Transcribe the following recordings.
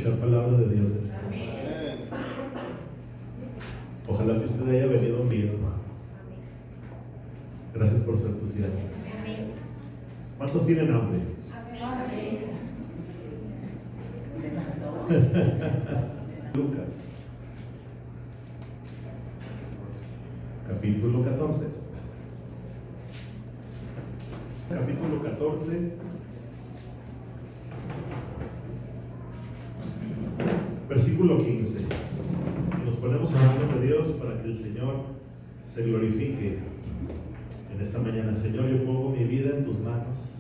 La palabra de Dios. Amén. Ojalá que usted haya venido bien. Gracias por su entusiasmo. ¿Cuántos tienen hambre? Lucas, capítulo 14. Capítulo 14. Versículo 15. Nos ponemos en manos de Dios para que el Señor se glorifique en esta mañana. Señor, yo pongo mi vida en tus manos,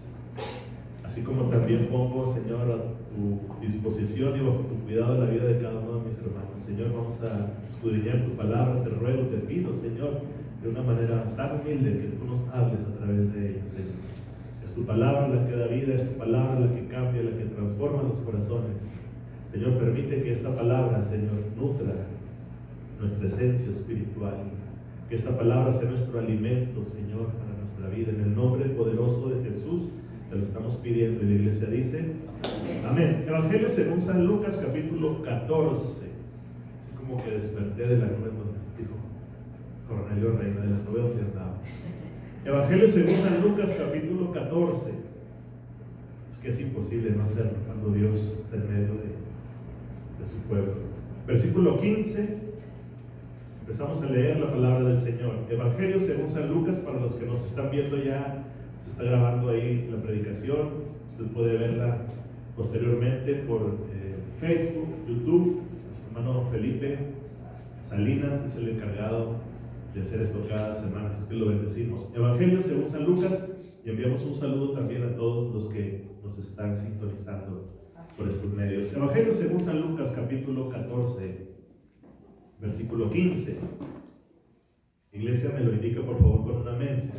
así como también pongo, Señor, a tu disposición y bajo tu cuidado la vida de cada uno de mis hermanos. Señor, vamos a escudriñar tu palabra. Te ruego, te pido, Señor, de una manera tan humilde, que tú nos hables a través de ella, Señor. Es tu palabra la que da vida, es tu palabra la que cambia, la que transforma los corazones. Señor, permite que esta palabra, Señor, nutra nuestra esencia espiritual. Que esta palabra sea nuestro alimento, Señor, para nuestra vida. En el nombre poderoso de Jesús te lo estamos pidiendo. Y la iglesia dice: amén. Evangelio según San Lucas, capítulo 14. Así como que desperté de la nube donde dijo Cornelio Reina, de la nube donde andaba. Evangelio según San Lucas, capítulo 14. Es que es imposible no hacerlo cuando Dios está en medio de su pueblo. Versículo 15. Empezamos a leer la palabra del Señor. Evangelio según San Lucas. Para los que nos están viendo, ya se está grabando ahí la predicación. Usted puede verla posteriormente por Facebook, YouTube. Nuestro hermano Felipe Salinas es el encargado de hacer esto cada semana, así que lo bendecimos. Evangelio según San Lucas, y enviamos un saludo también a todos los que nos están sintonizando por estos medios. Evangelio según San Lucas, capítulo 14, versículo 15. Iglesia, me lo indica por favor con un amén. ¿Sí?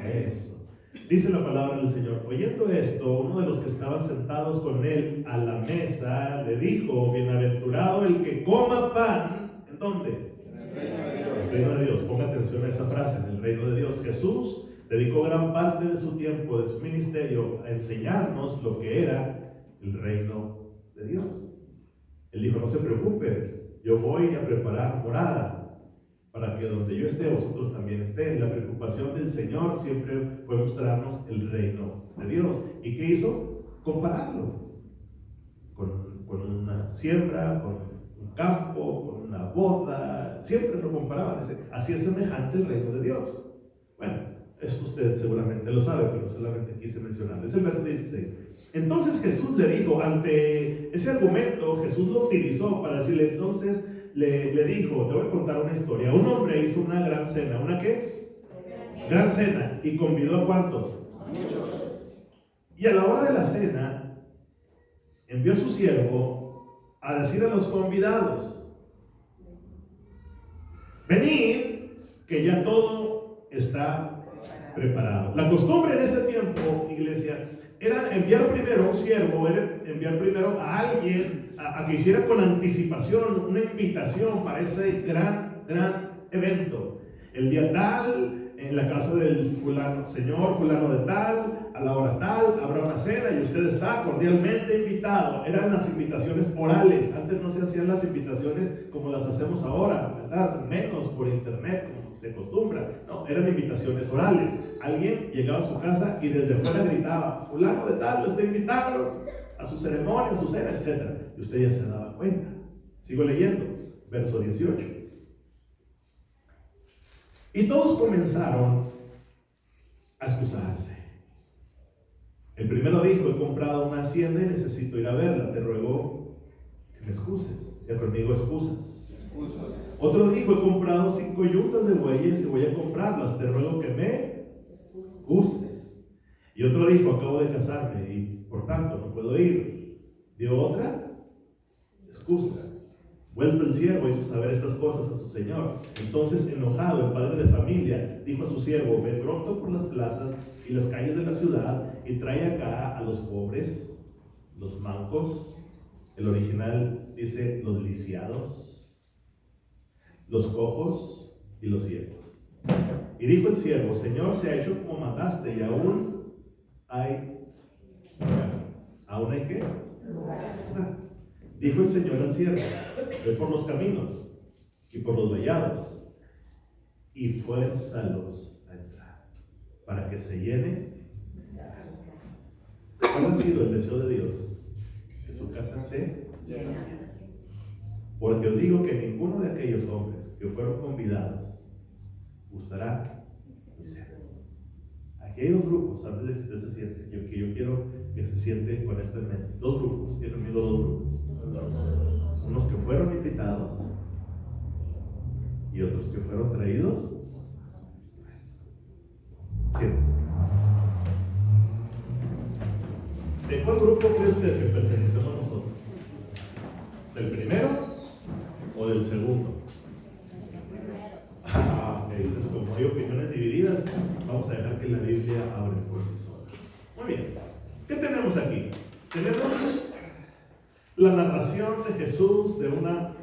Eso. Dice la palabra del Señor: oyendo esto, uno de los que estaban sentados con él a la mesa le dijo: bienaventurado el que coma pan. ¿En dónde? El reino de Dios. Ponga atención a esa frase: en el reino de Dios. Jesús dedicó gran parte de su tiempo, de su ministerio, a enseñarnos lo que era el reino de Dios. Él dijo: no se preocupen, yo voy a preparar morada para que donde yo esté, vosotros también estén. La preocupación del Señor siempre fue mostrarnos el reino de Dios. ¿Y qué hizo? Compararlo con una siembra, con un campo, con una boda. Siempre lo comparaban. Así es semejante el reino de Dios. Bueno, esto usted seguramente lo sabe, pero solamente quise mencionarlo. Es el verso 16. Entonces Jesús le dijo, ante ese argumento, Jesús lo utilizó para decirle, entonces le dijo, te voy a contar una historia. Un hombre hizo una gran cena. ¿Una qué? Gran cena. ¿Y convidó a cuántos? Muchos. Y a la hora de la cena, envió a su siervo a decir a los convidados: venid, que ya todo está preparado. La costumbre en ese tiempo, iglesia, era enviar primero a un siervo, era enviar primero a alguien a que hiciera con anticipación una invitación para ese gran evento. El día tal, en la casa del fulano, señor fulano de tal, a la hora tal, habrá una cena y usted está cordialmente invitado. Eran las invitaciones orales. Antes no se hacían las invitaciones como las hacemos ahora, ¿verdad? Menos por internet, como se acostumbra. No, eran invitaciones orales. Alguien llegaba a su casa y desde fuera gritaba: fulano de tal lo está invitado a su ceremonia, a su cena, etc. Y usted ya se daba cuenta. Sigo leyendo, verso 18. Y todos comenzaron a excusarse. El primero dijo: he comprado una hacienda y necesito ir a verla, te ruego que me excuses. Ya conmigo, excusas. Otro dijo: he comprado 5 yuntas de bueyes y voy a comprarlas, te ruego que me excuses. Y otro dijo: acabo de casarme y por tanto no puedo ir. Dio otra excusa. Vuelto el siervo hizo saber estas cosas a su señor. Entonces, enojado, el padre de familia dijo a su siervo: ve pronto por las plazas y las calles de la ciudad y trae acá a los pobres, los mancos. El original dice los lisiados, los cojos y los ciegos. Y dijo el siervo: Señor, se ha hecho como mandaste, y aún hay lugar. ¿Aún hay qué? Lugar. Dijo el Señor al siervo: ve por los caminos y por los vallados y fuérzalos a entrar, para que se llene. ¿Cuál ha sido el deseo de Dios? Que su casa esté llena. Porque os digo que ninguno de aquellos hombres que fueron convidados gustará mi cena. Aquí hay dos grupos, antes de que usted se siente, yo quiero que se siente con esto en mente. Dos grupos, he reunido dos grupos. Unos que fueron invitados y otros que fueron traídos. Siéntese. ¿De cuál grupo cree usted que pertenecemos nosotros? ¿Del primero o del segundo? Entonces, como hay opiniones divididas, vamos a dejar que la Biblia hable por sí sola. Muy bien. ¿Qué tenemos aquí? Tenemos la narración de Jesús de una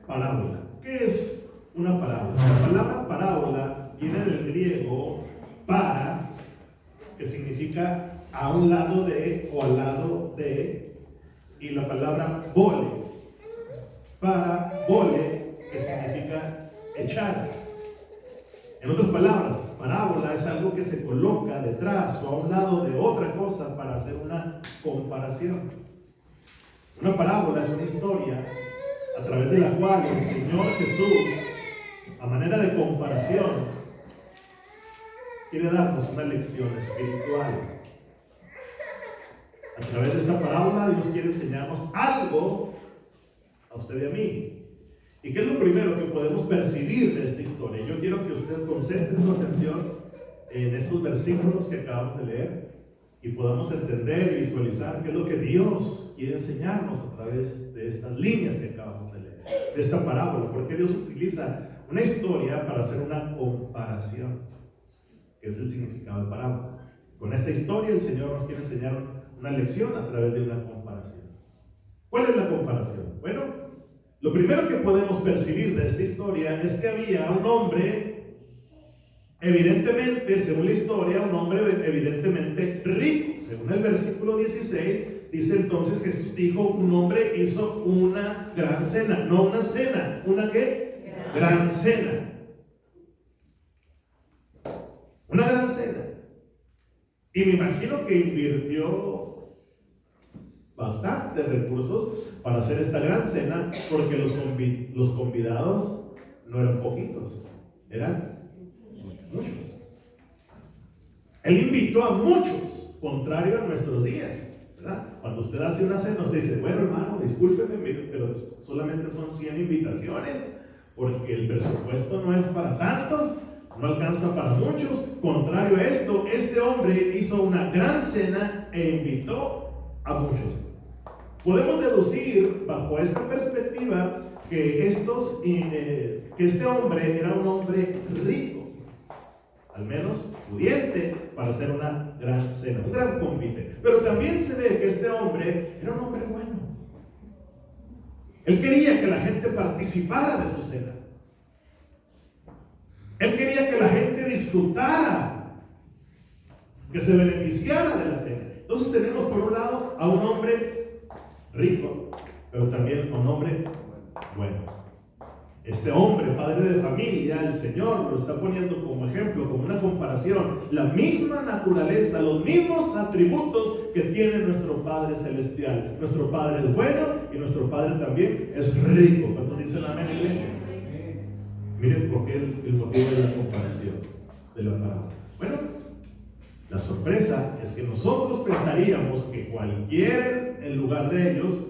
parábola. ¿Qué es una parábola? La palabra parábola viene del griego para, que significa a un lado de o al lado de, y la palabra vole, para vole, que significa echar. En otras palabras, parábola es algo que se coloca detrás o a un lado de otra cosa para hacer una comparación. Una parábola es una historia a través de la cual el Señor Jesús, a manera de comparación, quiere darnos una lección espiritual. A través de esta parábola Dios quiere enseñarnos algo a usted y a mí. ¿Y qué es lo primero que podemos percibir de esta historia? Yo quiero que usted concentre su atención en estos versículos que acabamos de leer y podamos entender y visualizar qué es lo que Dios quiere enseñarnos a través de estas líneas que acabamos de leer, de esta parábola. Porque Dios utiliza una historia para hacer una comparación, que es el significado de parábola. Con esta historia el Señor nos quiere enseñar una lección a través de una comparación. ¿Cuál es la comparación? Bueno, lo primero que podemos percibir de esta historia es que había un hombre, evidentemente, según la historia, un hombre evidentemente rico. Según el versículo 16, dice entonces Jesús dijo: un hombre hizo una gran cena, no una cena, ¿una qué? Gran cena. Una gran cena. Y me imagino que invirtió bastantes recursos para hacer esta gran cena, porque los convidados no eran poquitos, eran muchos. Él invitó a muchos, contrario a nuestros días, ¿verdad? Cuando usted hace una cena, usted dice: bueno, hermano, discúlpeme, pero solamente son 100 invitaciones, porque el presupuesto no es para tantos, no alcanza para muchos. Contrario a esto, este hombre hizo una gran cena e invitó a muchos. Podemos deducir bajo esta perspectiva que este hombre era un hombre rico, al menos pudiente, para hacer una gran cena, un gran convite. Pero también se ve que este hombre era un hombre bueno. Él quería que la gente participara de su cena. Él quería que la gente disfrutara, que se beneficiara de la cena. Entonces tenemos por un lado a un hombre rico, pero también un hombre bueno. Este hombre, padre de familia, el Señor lo está poniendo como ejemplo, como una comparación. La misma naturaleza, los mismos atributos que tiene nuestro Padre Celestial. Nuestro Padre es bueno y nuestro Padre también es rico. ¿Cuántos dicen amén, iglesia? Miren por qué el motivo de la comparación, de la parábola. Bueno, la sorpresa es que nosotros pensaríamos que cualquier, en lugar de ellos,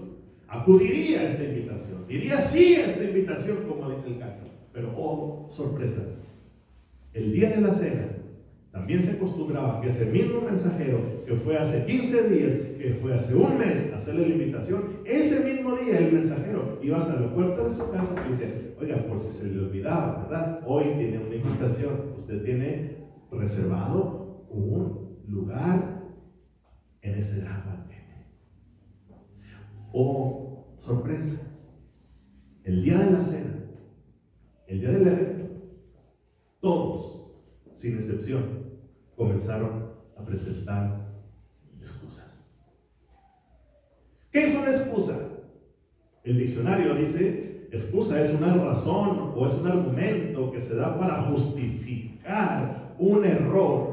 acudiría a esta invitación, diría sí a esta invitación, como dice el canto. Pero, oh, sorpresa, el día de la cena también se acostumbraba que ese mismo mensajero que fue hace 15 días, que fue hace un mes a hacerle la invitación, ese mismo día el mensajero iba hasta la puerta de su casa y dice: oiga, por si se le olvidaba, ¿verdad? Hoy tiene una invitación, usted tiene reservado un lugar en ese gran banquete. Oh, sorpresa, el día de la cena, el día del evento, todos, sin excepción, comenzaron a presentar excusas. ¿Qué es una excusa? El diccionario dice, excusa es una razón o es un argumento que se da para justificar un error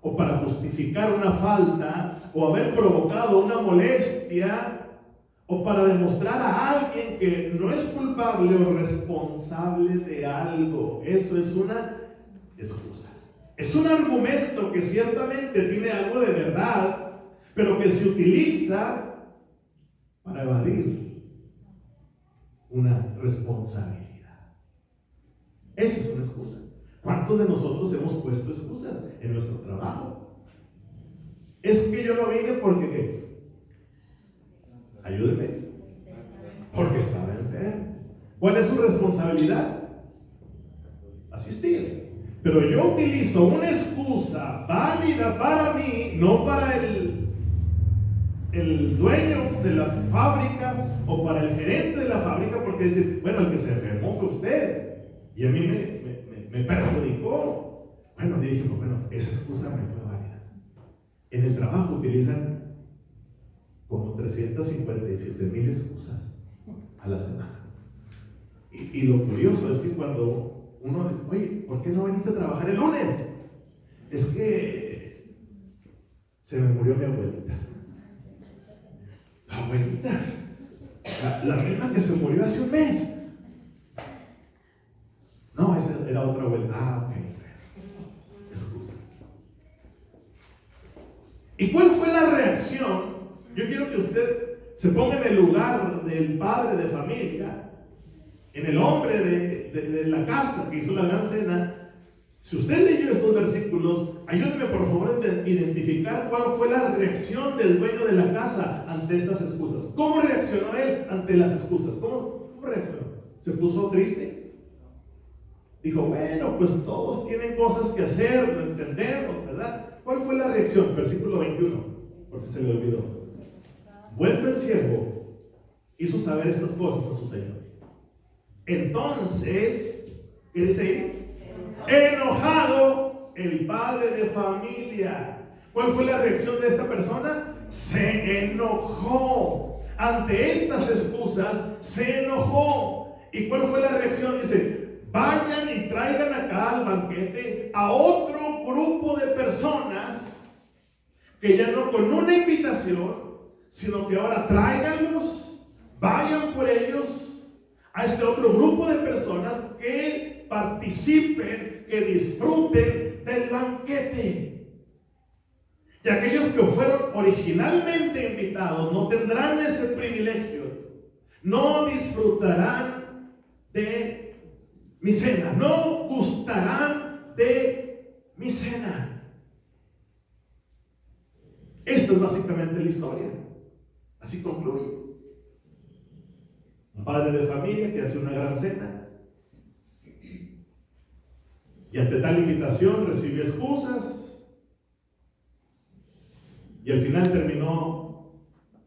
o para justificar una falta o haber provocado una molestia o para demostrar a alguien que no es culpable o responsable de algo. Eso es una excusa. Es un argumento que ciertamente tiene algo de verdad, pero que se utiliza para evadir una responsabilidad. Eso es una excusa. ¿Cuántos de nosotros hemos puesto excusas en nuestro trabajo? Es que yo no vine porque ¿qué? Ayúdeme. Porque estaba enfermo. ¿Cuál es su responsabilidad? Asistir. Pero yo utilizo una excusa válida para mí, no para el dueño de la fábrica o para el gerente de la fábrica, porque dice, bueno, el que se enfermó fue usted y a mí me perjudicó. Bueno, le dijimos, bueno, esa excusa me fue válida. En el trabajo utilizan como 357,000 excusas a la semana. Y lo curioso es que cuando uno dice, oye, ¿por qué no viniste a trabajar el lunes? Es que se me murió mi abuelita. La abuelita, la misma que se murió hace un mes. No, esa era otra abuelita. Ah, ok. Excusa. ¿Y cuál fue la reacción? Yo quiero que usted se ponga en el lugar del padre de familia, en el hombre de la casa que hizo la gran cena. Si usted leyó estos versículos, ayúdeme por favor a identificar cuál fue la reacción del dueño de la casa ante estas excusas. ¿Cómo reaccionó él ante las excusas? ¿Cómo reaccionó? ¿Se puso triste? Dijo, bueno, pues todos tienen cosas que hacer, lo entendemos, ¿verdad? ¿Cuál fue la reacción? Versículo 21, por si se le olvidó. Vuelto el siervo, hizo saber estas cosas a su señor. Entonces, ¿qué dice ahí? Enojado el padre de familia. ¿Cuál fue la reacción de esta persona? Se enojó. Ante estas excusas, se enojó. ¿Y cuál fue la reacción? Dice, vayan y traigan acá al banquete a otro grupo de personas que ya no con una invitación, sino que ahora tráiganlos, vayan por ellos a este otro grupo de personas que participen, que disfruten del banquete. Y aquellos que fueron originalmente invitados no tendrán ese privilegio, no disfrutarán de mi cena, no gustarán de mi cena. Esto es básicamente la historia. Así concluye. Un padre de familia que hace una gran cena y ante tal invitación recibió excusas y al final terminó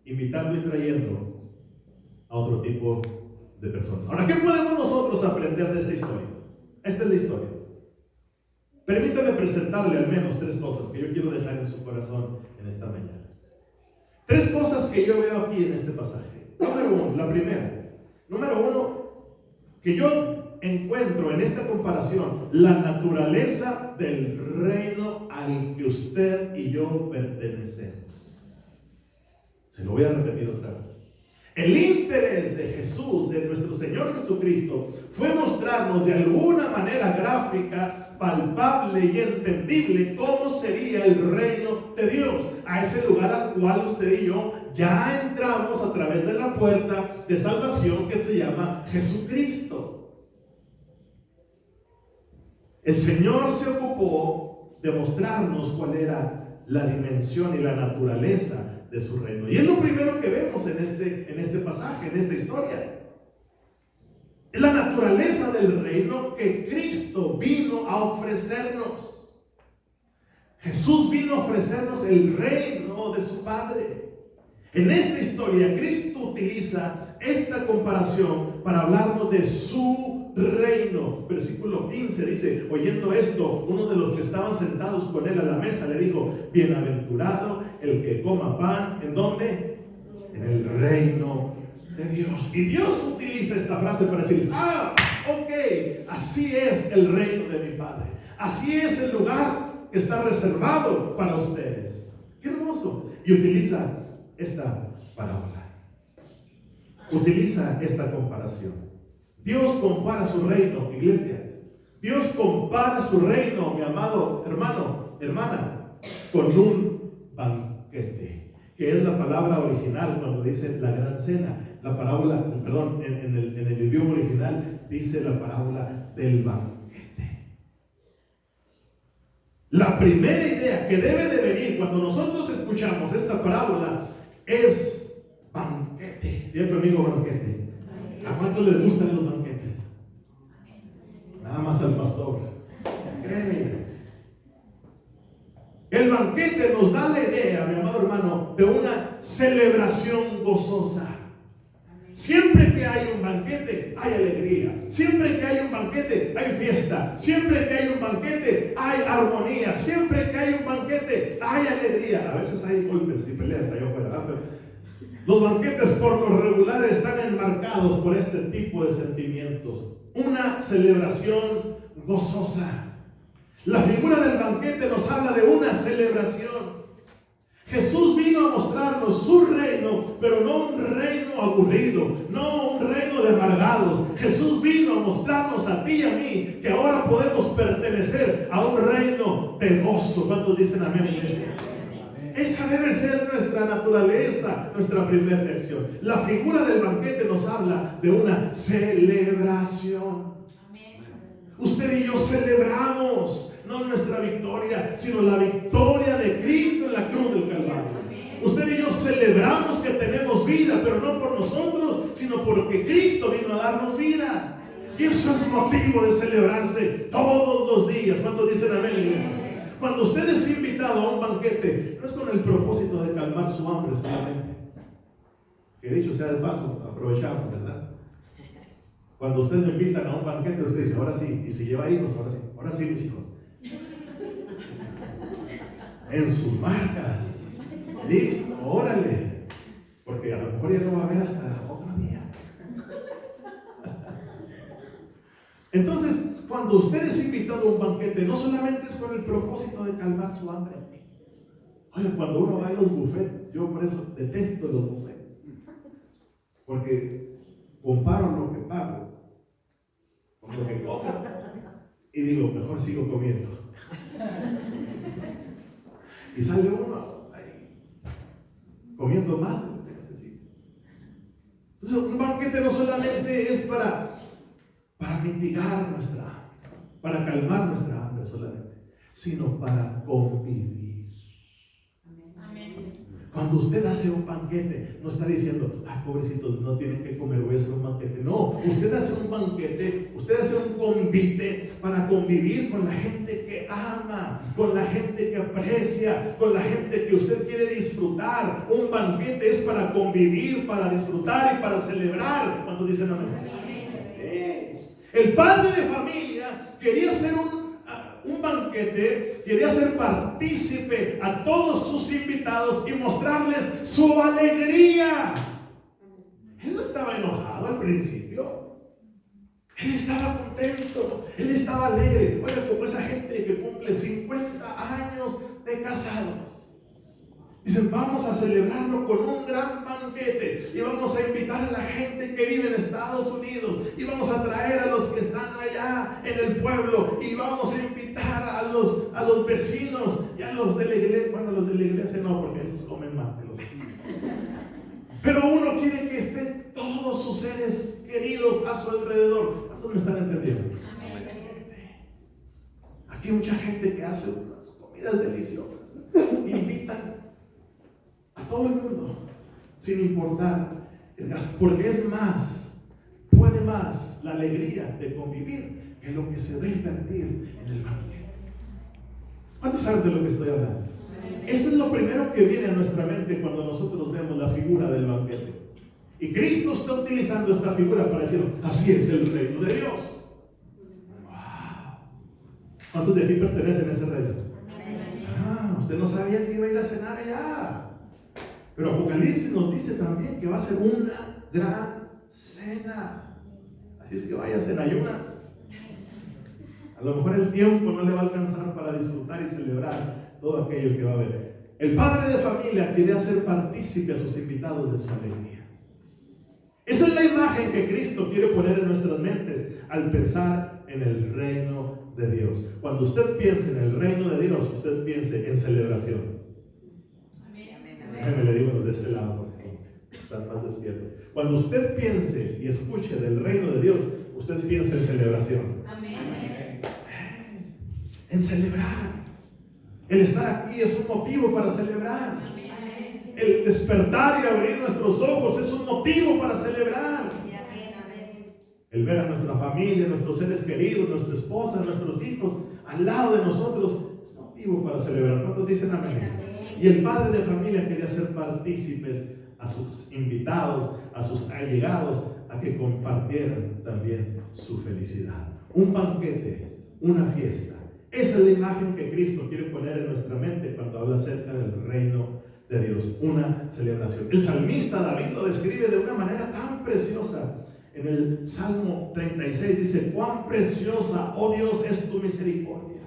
invitando y trayendo a otro tipo de personas. Ahora, ¿qué podemos nosotros aprender de esta historia? Esta es la historia. Permítame presentarle al menos 3 cosas que yo quiero dejar en su corazón en esta mañana. 3 cosas que yo veo aquí en este pasaje. Número 1, la primera. Número 1, que yo encuentro en esta comparación la naturaleza del reino al que usted y yo pertenecemos. Se lo voy a repetir otra vez. El interés de Jesús, de nuestro Señor Jesucristo, fue mostrarnos de alguna manera gráfica, palpable y entendible cómo sería el reino de Dios, a ese lugar al cual usted y yo ya entramos a través de la puerta de salvación que se llama Jesucristo. El Señor se ocupó de mostrarnos cuál era la dimensión y la naturaleza de su reino. Y es lo primero que vemos en este pasaje, en esta historia. Es la naturaleza del reino que Cristo vino a ofrecernos. Jesús vino a ofrecernos el reino de su Padre. En esta historia, Cristo utiliza esta comparación para hablarnos de su reino. Versículo 15 dice, oyendo esto, uno de los que estaban sentados con él a la mesa le dijo, bienaventurado el que coma pan, ¿en dónde? En el reino de Dios. Y Dios utiliza esta frase para decirles, ok, así es el reino de mi Padre. Así es el lugar que está reservado para ustedes. Qué hermoso. Y utiliza esta parábola. Utiliza esta comparación. Dios compara su reino, iglesia. Dios compara su reino, mi amado hermano, hermana, con un banquete, que es la palabra original cuando dice la gran cena. La parábola, perdón, en el idioma original dice la parábola del banquete. La primera idea que debe de venir cuando nosotros escuchamos esta parábola es banquete. Diga conmigo, banquete. ¿A cuánto les gustan los banquetes? Nada más al pastor. El banquete nos da la idea, mi amado hermano, de una celebración gozosa. Siempre que hay un banquete, hay alegría. Siempre que hay un banquete, hay fiesta. Siempre que hay un banquete, hay armonía. Siempre que hay un banquete, hay alegría. A veces hay golpes y peleas allá afuera. Los banquetes por lo regular están enmarcados por este tipo de sentimientos. Una celebración gozosa. La figura del banquete nos habla de una celebración. Jesús vino a mostrarnos su reino, pero no un reino aburrido, no un reino de amargados. Jesús vino a mostrarnos a ti y a mí que ahora podemos pertenecer a un reino de gozo. ¿Cuántos dicen amén, iglesia? Esa debe ser nuestra naturaleza, nuestra primera lección. La figura del banquete nos habla de una celebración. Usted y yo celebramos no nuestra victoria, sino la victoria de Cristo en la cruz del Calvario. Usted y yo celebramos que tenemos vida, pero no por nosotros, sino porque Cristo vino a darnos vida. Y eso es motivo de celebrarse todos los días. ¿Cuántos dicen amén, iglesia? Cuando usted es invitado a un banquete, no es con el propósito de calmar su hambre solamente. Que dicho sea de paso, aprovechamos, ¿verdad? Cuando usted lo invitan a un banquete, usted dice, ahora sí, y si lleva hijos, ahora sí mis hijos. En sus marcas, listo, órale, porque a lo mejor ya no va a haber hasta otro día. Entonces, cuando usted es invitado a un banquete, no solamente es con el propósito de calmar su hambre. Oye, cuando uno va a los buffets, yo por eso detesto los buffets, porque comparo lo que pago con lo que como y digo, mejor sigo comiendo. Y sale uno ahí comiendo más de lo que necesita. Entonces, un banquete no solamente es para mitigar para calmar nuestra hambre solamente, sino para convivir. Amén. Cuando usted hace un banquete, no está diciendo, ay, pobrecitos, no tienen que comer, voy a hacer un banquete. No, usted hace un banquete, usted hace un convite para convivir con la gente que ama, con la gente que aprecia, con la gente que usted quiere disfrutar. Un banquete es para convivir, para disfrutar y para celebrar. ¿Cuántos dicen amén? El padre de familia quería hacer un banquete, quería ser partícipe a todos sus invitados y mostrarles su alegría. Él no estaba enojado al principio. Él estaba contento, él estaba alegre. Oye, como esa gente que cumple 50 años de casados. Dicen, vamos a celebrarlo con un gran banquete y vamos a invitar a la gente que vive en Estados Unidos y vamos a traer a los que están allá en el pueblo y vamos a invitar a los vecinos y a los de la iglesia. Bueno, los de la iglesia no, porque esos comen más que los. Pero uno quiere que estén todos sus seres queridos a su alrededor. ¿Cuántos me están entendiendo? Aquí hay mucha gente que hace unas comidas deliciosas, invitan a todo el mundo, sin importar el gasto, porque es más, puede más la alegría de convivir que lo que se va a invertir en el banquete. ¿Cuántos saben de lo que estoy hablando? Eso es lo primero que viene a nuestra mente cuando nosotros vemos la figura del banquete. Y Cristo está utilizando esta figura para decir, así es el reino de Dios. ¡Wow! ¿Cuántos de aquí pertenecen a ese reino? Usted no sabía que iba a ir a cenar allá. Pero Apocalipsis nos dice también que va a ser una gran cena. Así es que váyase en ayunas. A lo mejor el tiempo no le va a alcanzar para disfrutar y celebrar todo aquello que va a haber. El padre de familia quiere hacer partícipe a sus invitados de su alegría. Esa es la imagen que Cristo quiere poner en nuestras mentes al pensar en el reino de Dios. Cuando usted piense en el reino de Dios, usted piense en celebración. Déjeme le digo los de este lado porque están más despiertos. Cuando usted piense y escuche del reino de Dios, usted piensa en celebración. En celebrar. El estar aquí es un motivo para celebrar. El despertar y abrir nuestros ojos es un motivo para celebrar. El ver a nuestra familia, nuestros seres queridos, nuestra esposa, nuestros hijos al lado de nosotros es motivo para celebrar. ¿Cuántos dicen amén? Y el padre de familia quería hacer partícipes a sus invitados, a sus allegados, a que compartieran también su felicidad. Un banquete, una fiesta. Esa es la imagen que Cristo quiere poner en nuestra mente cuando habla acerca del reino de Dios, una celebración. El salmista David lo describe de una manera tan preciosa. En el Salmo 36 dice: cuán preciosa, oh Dios, es tu misericordia.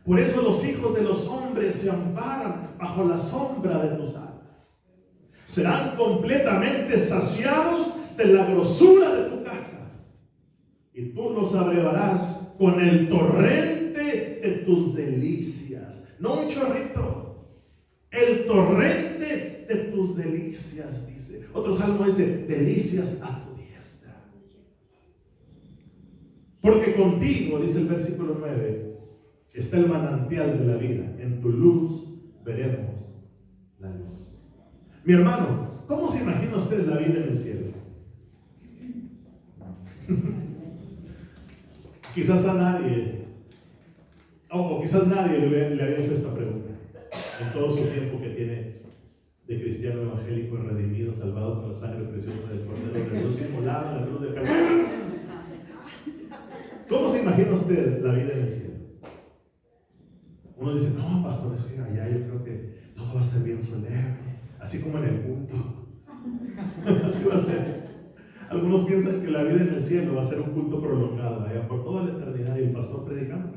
Por eso los hijos de los hombres se amparan bajo la sombra de tus alas. Serán completamente saciados de la grosura de tu casa, y tú los abrevarás con el torrente de tus delicias. No un chorrito, el torrente de tus delicias, dice. Otro salmo dice: delicias a tu diestra. Porque contigo, dice el versículo 9, está el manantial de la vida. En tu luz veremos la luz. Mi hermano, ¿cómo se imagina usted la vida en el cielo? Quizás a nadie, o quizás nadie le había hecho esta pregunta en todo su tiempo que tiene de cristiano evangélico, redimido, salvado por la sangre preciosa del Cordero de Dios, inmolado en la cruz de Calvario. ¿Cómo se imagina usted la vida en el cielo? Uno dice: no, pastor, es que allá yo creo que todo va a ser bien solemne, así como en el culto. Así va a ser. Algunos piensan que la vida en el cielo va a ser un culto prolongado allá por toda la eternidad, y el pastor predicando.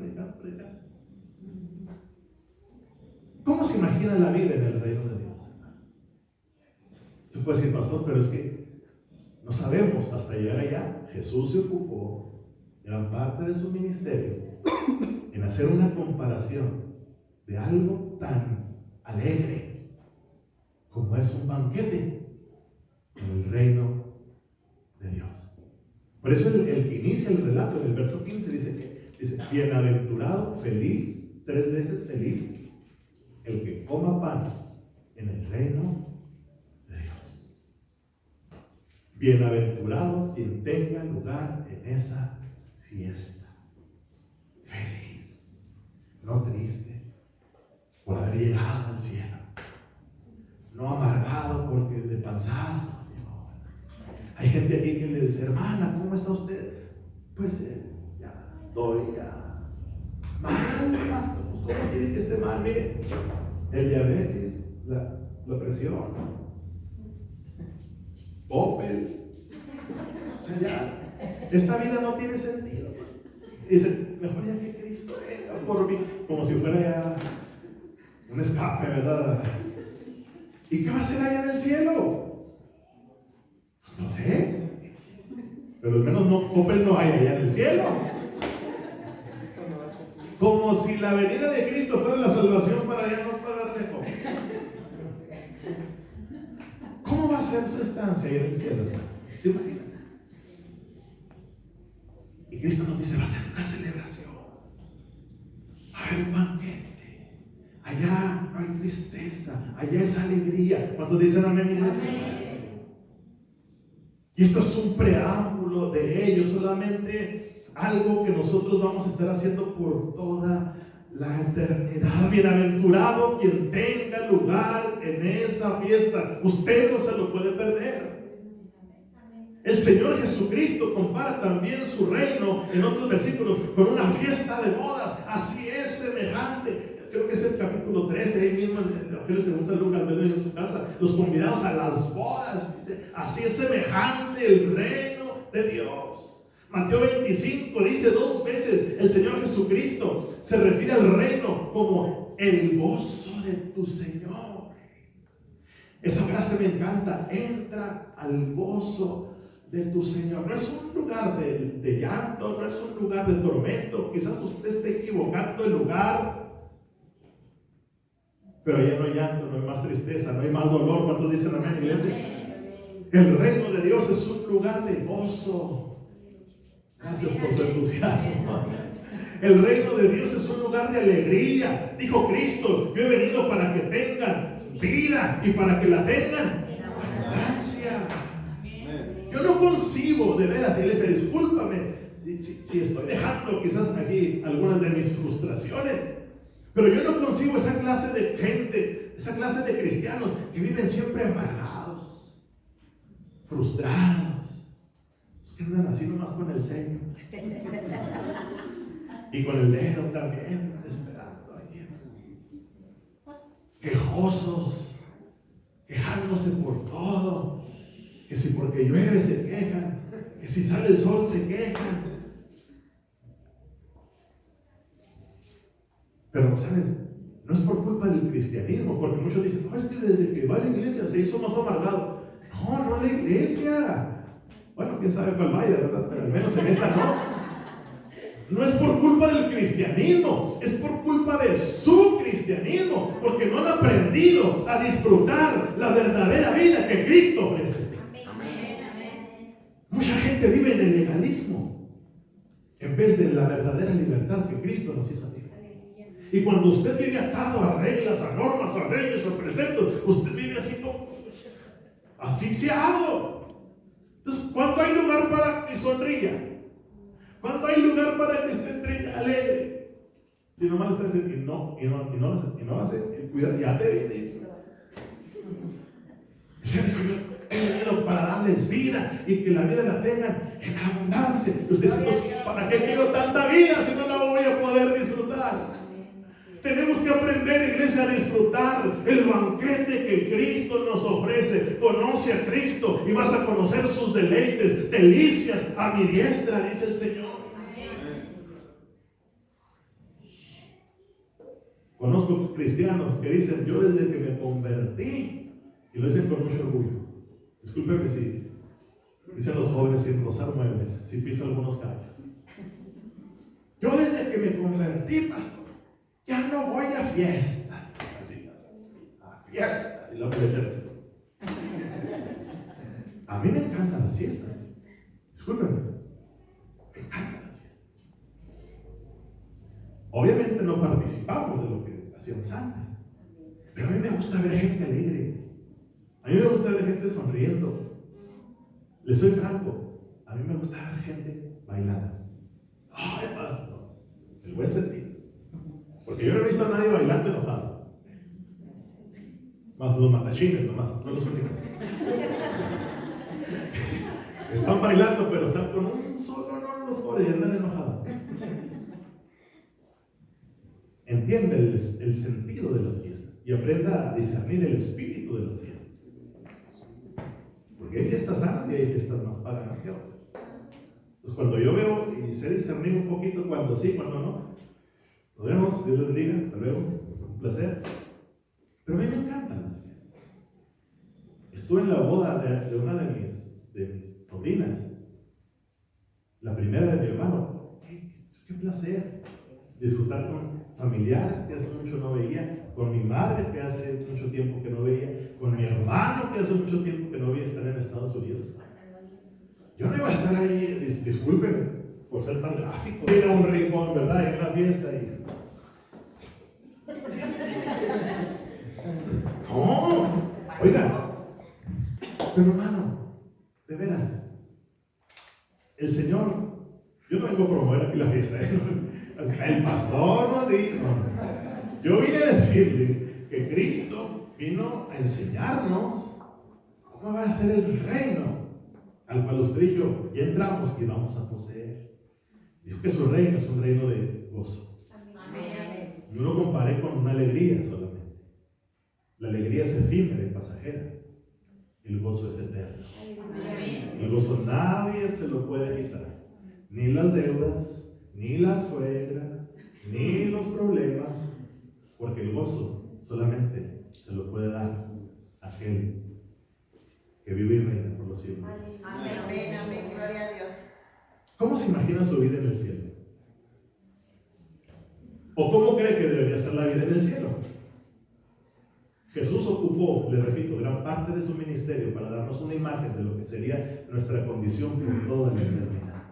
¿Cómo se imagina la vida en el reino de Dios? Usted puede decir: pastor, pero es que no sabemos. Hasta llegar allá, Jesús se ocupó gran parte de su ministerio en hacer una comparación de algo tan alegre como es un banquete en el reino de Dios. Por eso el que inicia el relato en el verso 15 dice: bienaventurado, feliz, 3 veces feliz, el que coma pan en el reino de Dios. Bienaventurado quien tenga lugar en esa fiesta. Feliz, no triste por haber llegado al cielo, no amargado porque de panzazo. Hay gente aquí que le dice: hermana, ¿cómo está usted? Pues ya estoy mal. Pues, ¿cómo quiere que esté mal? Mire, el diabetes, la presión, Opel. O sea, ya, esta vida no tiene sentido. Y dice: mejor ya que Cristo venga por mí. Como si fuera ya un escape, ¿verdad? ¿Y qué va a hacer allá en el cielo? No sé, pero al menos Opel no hay allá en el cielo. Como si la venida de Cristo fuera la salvación para ya no pagarle Opel. ¿Cómo va a ser su estancia allá en el cielo? ¿Se imagina? Y Cristo nos dice: va a ser una celebración, va a haber un banquete. Allá no hay tristeza, allá es alegría. ¿Cuántos dicen amén, iglesia? Amén. Y esto es un preámbulo de ello, solamente algo que nosotros vamos a estar haciendo por toda la eternidad. Bienaventurado quien tenga lugar en esa fiesta. Usted no se lo puede perder. El Señor Jesucristo compara también su reino en otros versículos con una fiesta de bodas. Así es semejante. creo que es el capítulo 13, ahí mismo en el Evangelio según San Lucas, en su casa, los convidados a las bodas. Dice, así es semejante el reino de Dios. Mateo 25 dice 2 veces el Señor Jesucristo se refiere al reino como el gozo de tu Señor. Esa frase me encanta, entra al gozo de tu Señor. No es un lugar de llanto, no es un lugar de tormento. Quizás usted esté equivocando el lugar, pero ya no hay llanto, no hay más tristeza, no hay más dolor. ¿Cuántos dicen amén, iglesia? El reino de Dios es un lugar de gozo. Gracias por su entusiasmo. El reino de Dios es un lugar de alegría. Dijo Cristo, yo he venido para que tengan vida y para que la tengan abundancia. Yo no concibo, de veras, iglesia, discúlpame si estoy dejando quizás aquí algunas de mis frustraciones, pero yo no concibo esa clase de gente, esa clase de cristianos que viven siempre amargados, frustrados, es que andan así nomás con el ceño y con el dedo también, esperando aquí, quejosos, quejándose por todo, que si porque llueve se quejan, que si sale el sol se quejan. Pero, ¿sabes? No es por culpa del cristianismo, porque muchos dicen, no, es que desde que va a la iglesia se hizo más amargado. No, no la iglesia. Bueno, quién sabe cuál vaya, ¿verdad? Pero al menos en esta no. No es por culpa del cristianismo, es por culpa de su cristianismo, porque no han aprendido a disfrutar la verdadera vida que Cristo ofrece. Mucha gente vive en el legalismo en vez de la verdadera libertad que Cristo nos hizo vivir. Y cuando usted vive atado a reglas, a normas, a leyes, a preceptos, usted vive así como asfixiado. Entonces, ¿cuánto hay lugar para que sonría? ¿Cuánto hay lugar para que esté alegre? Si nomás está diciendo y no hace, cuidado, ya te viene. El Señor dijo, yo he venido para darles vida y que la vida la tengan en abundancia. Y usted dice, ¿para qué quiero tanta vida si no la voy a poder disfrutar? Tenemos que aprender, iglesia, a disfrutar el banquete que Cristo nos ofrece. Conoce a Cristo y vas a conocer sus deleites, delicias a mi diestra, dice el Señor. Conozco cristianos que dicen, yo desde que me convertí, y lo dicen con mucho orgullo. Discúlpeme si dicen los jóvenes sin rozar muebles, si piso algunos callos. Yo desde que me convertí, pastor, ya no voy a fiesta. Así, a fiesta. Y luego le echan así. A mí me encantan las fiestas. Discúlpenme. Me encantan las fiestas. Obviamente no participamos de lo que hacíamos antes. Pero a mí me gusta ver gente alegre. A mí me gusta ver gente sonriendo. Les soy franco. A mí me gusta ver gente bailando. Ay, pastor. El buen sentido. Porque yo no he visto a nadie bailando enojado. Más los matachines nomás, no los únicos. Están bailando, pero están con un solo, no los pobres, y andan enojados. Entiende el sentido de las fiestas y aprenda a discernir el espíritu de las fiestas. Porque hay fiestas sanas y hay fiestas más paganas que otras. Entonces, cuando yo veo y sé discernir un poquito cuando sí, cuando no, nos vemos, Dios les bendiga, hasta luego, un placer. Pero a mí me encantan las fiestas. Estuve en la boda de una de mis sobrinas, la primera de mi hermano. Qué placer disfrutar con familiares que hace mucho no veía, con mi madre que hace mucho tiempo que no veía, con mi hermano que hace mucho tiempo que no veía, estar en Estados Unidos. Yo no iba a estar ahí, disculpen por ser tan gráfico, era un rincón, ¿verdad? En una fiesta y... No, oiga, pero hermano, de veras, el Señor, yo no vengo a promover aquí la fiesta, el pastor nos dijo, yo vine a decirle que Cristo vino a enseñarnos cómo va a ser el reino al cual usted y yo ya entramos y vamos a poseer. Dijo que su reino es un reino de gozo. no lo compare con una alegría solamente. La alegría es efímera y pasajera. El gozo es eterno. El gozo nadie se lo puede quitar. Ni las deudas, ni la suegra, ni los problemas. Porque el gozo solamente se lo puede dar aquel que vive y reina por los siglos. Amén, amén, gloria a Dios. ¿Cómo se imagina su vida en el cielo? ¿O cómo cree que debería ser la vida en el cielo? Jesús ocupó, le repito, gran parte de su ministerio para darnos una imagen de lo que sería nuestra condición por toda la eternidad.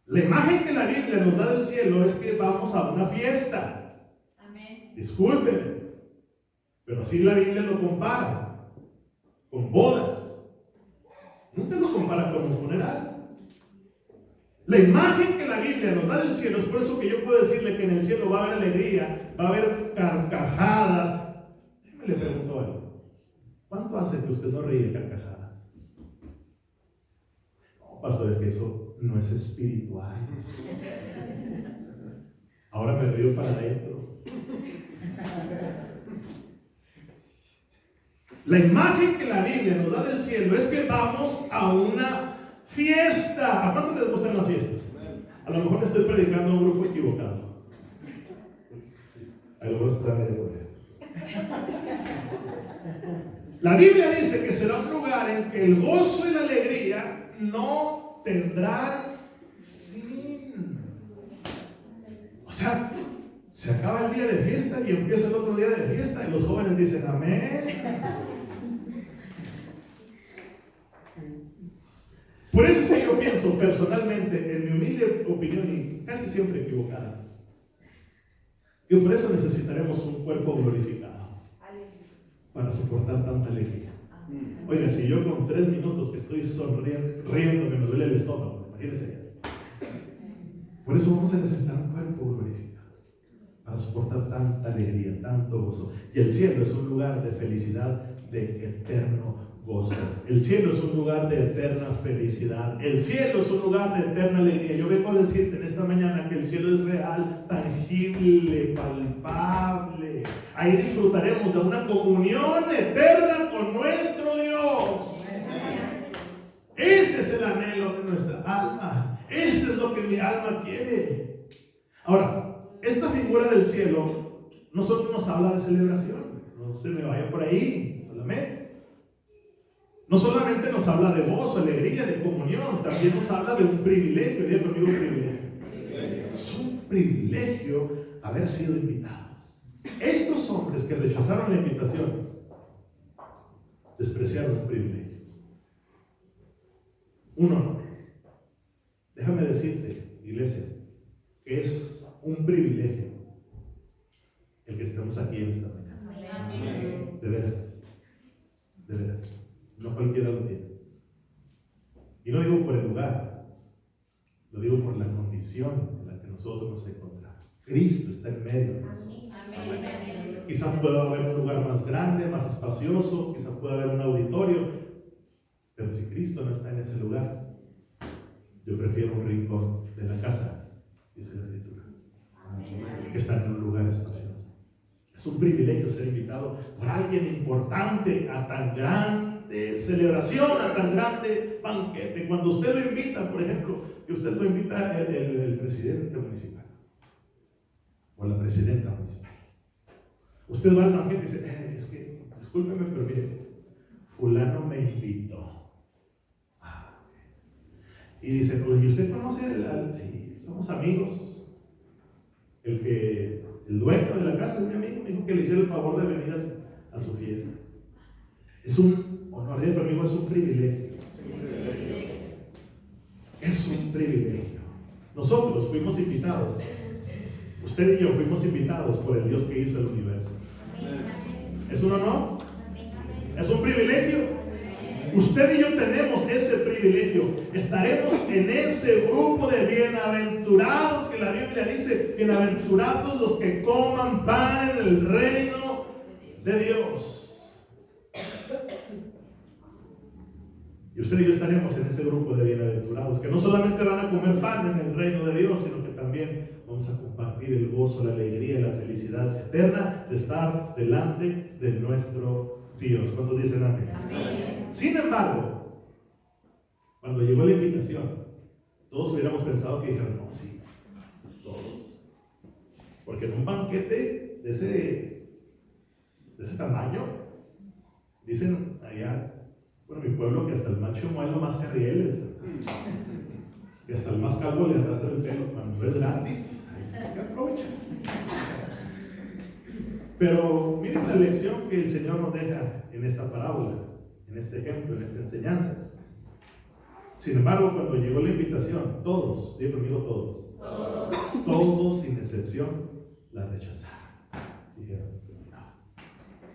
La imagen que la Biblia nos da del cielo es que vamos a una fiesta. Amén. Discúlpenme, pero así la Biblia lo compara con bodas. Nunca lo compara con un funeral. La imagen que la Biblia nos da del cielo es por eso que yo puedo decirle que en el cielo va a haber alegría, va a haber carcajadas. Déjame le pregunto algo. ¿Cuánto hace que usted no ríe carcajadas? No, pastor, es que eso no es espiritual. Ahora me río para adentro. La imagen que la Biblia nos da del cielo es que vamos a una fiesta. ¿A cuántos les gustan las fiestas? A lo mejor le estoy predicando a un grupo equivocado. Algunos están de poder. La Biblia dice que será un lugar en que el gozo y la alegría no tendrán fin. O sea, se acaba el día de fiesta y empieza el otro día de fiesta y los jóvenes dicen amén. Por eso es que yo pienso personalmente, en mi humilde opinión y casi siempre equivocada, que por eso necesitaremos un cuerpo glorificado para soportar tanta alegría. Oiga, si yo con 3 minutos que estoy sonriendo, riendo, me duele el estómago, imagínense. Por eso vamos a necesitar un cuerpo glorificado para soportar tanta alegría, tanto gozo. Y el cielo es un lugar de felicidad, de eterno gozo. El cielo es un lugar de eterna felicidad. El cielo es un lugar de eterna alegría. Yo vengo a decirte en esta mañana que el cielo es real, tangible, palpable. Ahí disfrutaremos de una comunión eterna con nuestro Dios. Ese es el anhelo de nuestra alma. Eso es lo que mi alma quiere. Ahora, esta figura del cielo no solo nos habla de celebración. No se me vaya por ahí solamente. No solamente nos habla de gozo, alegría, de comunión, también nos habla de un privilegio. Diga conmigo un privilegio. Es un privilegio haber sido invitados. Estos hombres que rechazaron la invitación despreciaron un privilegio, un honor. Déjame decirte, iglesia, que es un privilegio el que estemos aquí en esta mañana. De veras, de veras. No cualquiera lo tiene. Y no digo por el lugar, lo digo por la condición en la que nosotros nos encontramos. Cristo está en medio de nosotros. Quizás pueda haber un lugar más grande, más espacioso, quizás pueda haber un auditorio, pero si Cristo no está en ese lugar, yo prefiero un rincón de la casa, dice la Escritura, que está en un lugar espacioso. Es un privilegio ser invitado por alguien importante a tan grande celebración, a tan grande banquete. Cuando usted lo invita, por ejemplo, que usted lo invita el presidente municipal o la presidenta municipal, usted va al banquete y dice, es que, discúlpeme, pero mire, fulano me invitó. Y dice, pues, ¿y usted conoce sí, somos amigos? El dueño de la casa es mi amigo, me dijo que le hiciera el favor de venir a su fiesta. Es un honor, conmigo, es un privilegio. Es un privilegio. Nosotros fuimos invitados, usted y yo fuimos invitados por el Dios que hizo el universo. ¿Es un honor? ¿Es un privilegio? Usted y yo tenemos ese privilegio. Estaremos en ese grupo de bienaventurados que la Biblia dice, bienaventurados los que coman pan en el reino de Dios. Y usted y yo estaremos en ese grupo de bienaventurados, que no solamente van a comer pan en el reino de Dios, sino que también vamos a compartir el gozo, la alegría y la felicidad eterna de estar delante de nuestro Dios. ¿Cuántos dicen amén? Amén. Sin embargo, cuando llegó la invitación, todos hubiéramos pensado que dijeron, no, sí, todos. Porque en un banquete de ese tamaño, dicen allá, bueno, mi pueblo, que hasta el macho muelo más que rieles, y hasta el más calvo le arrastra el pelo. Cuando es gratis, hay que aprovechar. Pero miren la lección que el Señor nos deja en esta parábola, en este ejemplo, en esta enseñanza. Sin embargo, cuando llegó la invitación, todos, digo conmigo todos sin excepción, la rechazaron. Dijeron, no.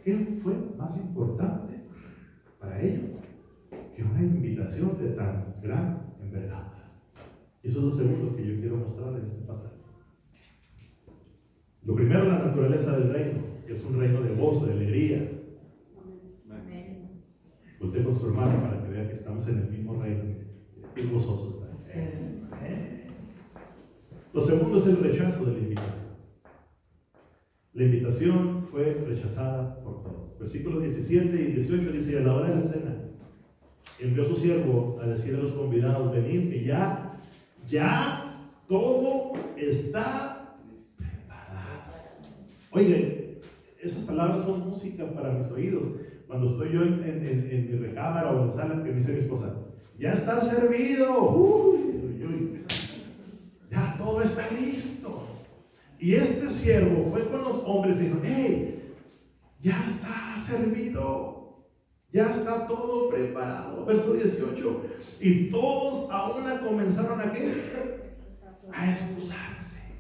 ¿Qué fue más importante para ellos que una invitación de tan gran envergadura? Y eso es lo segundo que yo quiero mostrar en este pasaje. Lo primero, la naturaleza del reino, que es un reino de gozo, de alegría. Voltea con su hermano para que vea que estamos en el mismo reino. Qué gozoso está. Lo segundo es el rechazo de la invitación. La invitación fue rechazada por todos. Versículos 17 y 18 dice: y a la hora de la cena, envió a su siervo a decir a los convidados: venid, que ya todo está preparado. Oye, esas palabras son música para mis oídos. Cuando estoy yo en mi recámara o en la sala, que dice mi esposa: ya está servido. Uy. Ya todo está listo. Y este siervo fue con los hombres y dijo: hey, ya está servido, ya está todo preparado. Verso 18. Y todos a una comenzaron a ¿qué? A excusarse.